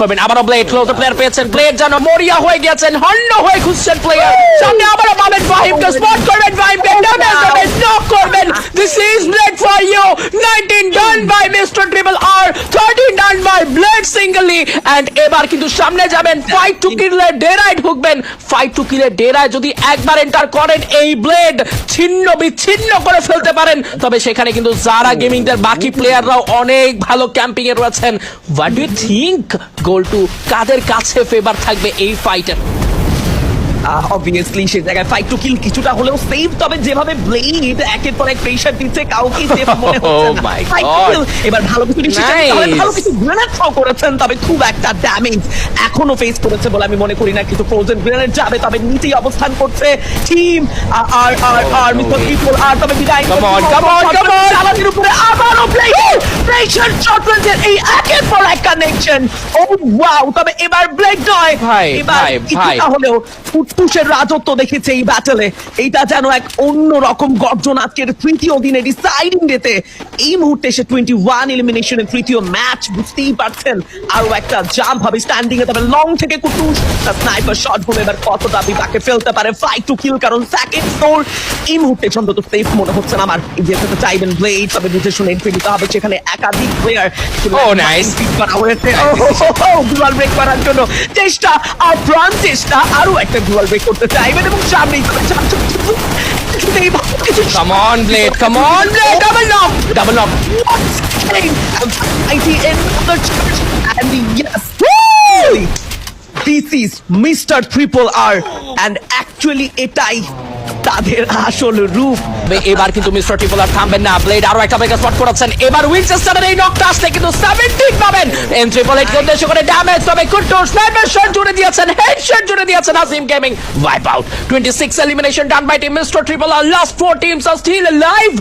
করবেন। আবারও blade closure player পেয়েছেন, ব্লেড যেন মরিয়া হয়ে গেছেন, হন্য হয়ে খুঁজছেন প্লেয়ার। সামনে আবারও পাবেন ফাহিমকে, স্পট করবেন ফাহিমকে, ড্যামেজ দেবেন, নক করবেন। This is Blade for you. 19 done by mister triple R, 13 done by Blade singly. And এবার কিন্তু সামনে যাবেন, ফাইট টু কিলে ডেরায় ঢুকবেন। ফাইট টু কিলে ডেরায় যদি একবার এন্টার করেন, এই ব্লেড ছিন্ন বিচ্ছিন্ন করে ফেলতে পারেন। তবে সেখানে কিন্তু যারা গেমিং দের বাকি প্লেয়াররাও অনেক ভালো ক্যাম্পিং এ রয়েছেন। হোয়াট ডু ইউ থিংক গোল টু কাদের কাছে ফেভার থাকবে এই ফাইটার? অবভিয়াসলি সে জায়গায় ফাইট টু কিল কিছুটা হলেও সেভ, তবে যেভাবে ব্লেড একের পর এক প্রেসার দিচ্ছে কাউকে সেভ মনে হচ্ছে না। my Fight to God. kill, এবার ভালো কিছু ডিসিশন Nice. তাহলে ভালো কিছু গ্রেনেড থ্রো করেছেন, তবে খুব একটা ড্যামেজ এখনো ফেস করেছে বলে আমি মনে করি না। কিছু ফ্রোজেন গ্রেনেড যাবে, তবে নিচেই অবস্থান করছে টিম আর মিস্টার ট্রিপল আর, তবে বিদায় Come on, come on, come on. চালানোর উপরে আবারও প্রেসার শট রেঞ্জের এই একের পর এক কানেকশন। ও ওয়াও, তবে এবার ব্লেড নয়, ভাই, এবার ভাই, কিছুটা হলেও ফুটফুসের রাজত্ব দেখেছে এই ব্যাটলে। এইটা যেন এক অন্য রকম গর্জন আজকের তৃতীয় দিনে ডিসাইডিং ডেতে। এই মুহূর্তে এসে 21 এলিমিনেশনের তৃতীয় ম্যাচ, বুঝতেই পারছেন আরো একটা জাম্প হবে স্ট্যান্ডিং এ। তবে লং থেকে কুটুস স্নাইপার শট বলে এবার কতটা বিপাকে ফেলতে পারে ফাইট টু কিল, কারণ সেকেন্ড ফ্লোর এই মুহূর্তে অন্তত সেফ মনে হচ্ছে না আমার। যেতে চাইবেন ব্লেড, তবে বুঝে শুনে এন্ট্রি দিতে হবে, সেখানে একাধিক প্লেয়ার nice. করা হয়েছে। গ্লোয়াল ব্রেক করার জন্য চেষ্টা, আর প্রাণ চেষ্টা, আরো একটা গ্লোয়াল ব্রেক করতে চাইবেন এবং সামনেই Come on, Blade, come on, Blade, double knock, double knock. This is Mr. Triple R, and actually এটাই তাদের আসল রূপ। এবার কিন্তু মিস্টার ট্রিপল আর থামবেন না, ব্লেড আরো একটা ব্রেক স্পট করেছেন। এবার উইনচেস্টারের এই নকটা আসলে কিন্তু 17 পাবেন। এন ট্রিপল এইট কে উদ্দেশ্য করে ড্যামেজ, তবে কুট্টুর স্নাইপার শট জুড়ে দিয়েছেন, হেডশট জুড়ে দিয়েছেন। Asim gaming wipe out. 26 elimination done by team Mr. Triple R. Last 4 teams are still alive.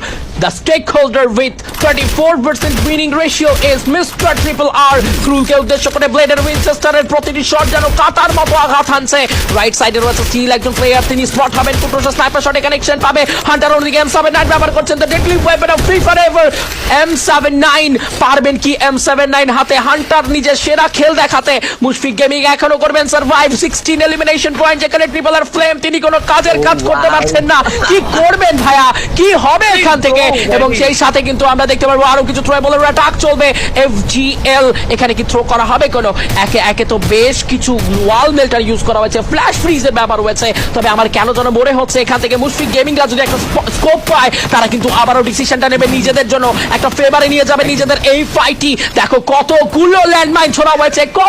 The stakeholder with 34% winning ratio is Mr. Triple R. ক্রুকে উদ্দেশ্য করে ব্লেডের উইনচেস্টারের প্রতিটি শট যেন কাটার মতো আঘাত হানছে। রাইট সাইডে রয়েছে স্টিল একজন প্লেয়ার, তিনি স্পট হবেন। কুট্টুর স্নাইপার শটে কানেকশন পাবে। হান্টার অনলি M79 ব্যবহার করছেন, the deadly weapon of free forever M79। পারবেন কি M79 হাতে হান্টার নিজের সেরা খেল দেখাতে? মুশফিক গেমিং এখনো করবেন সার্ভাইভ। 16 এলিমিনেশন পয়েন্ট, যেখানে ট্রিপল আর ফ্লেম তিনি কোনো কাজের কাজ করতে পারছেন না। কি করবেন ভাইয়া, কি হবে এখান থেকে? এবং সেই সাথে কিন্তু আমরা দেখতে পারবো আরো কিছু থ্রোয়েবলের অ্যাটাক চলবে। FGL এখানে কি থ্রো করা হবে কোনো? একে একে তো বেশ কিছু ওয়াল মেল্টার ইউজ করা হয়েছে, ফ্ল্যাশ ফ্রিজের ব্যবহার হয়েছে। তবে আমার কেন যেন মনে হচ্ছে এখান থেকে মুশফিক গেমিংরা যদি একটা স্কোপ পায়, তারা কিন্তু আবারও ডিসিশনটা নেবে, নিজেদের জন্য একটা ফেভারে নিয়ে যাবে নিজেদের এই ফাইটই। দেখো কতগুলো ল্যান্ডমাইন ছোড়া হয়েছে, কত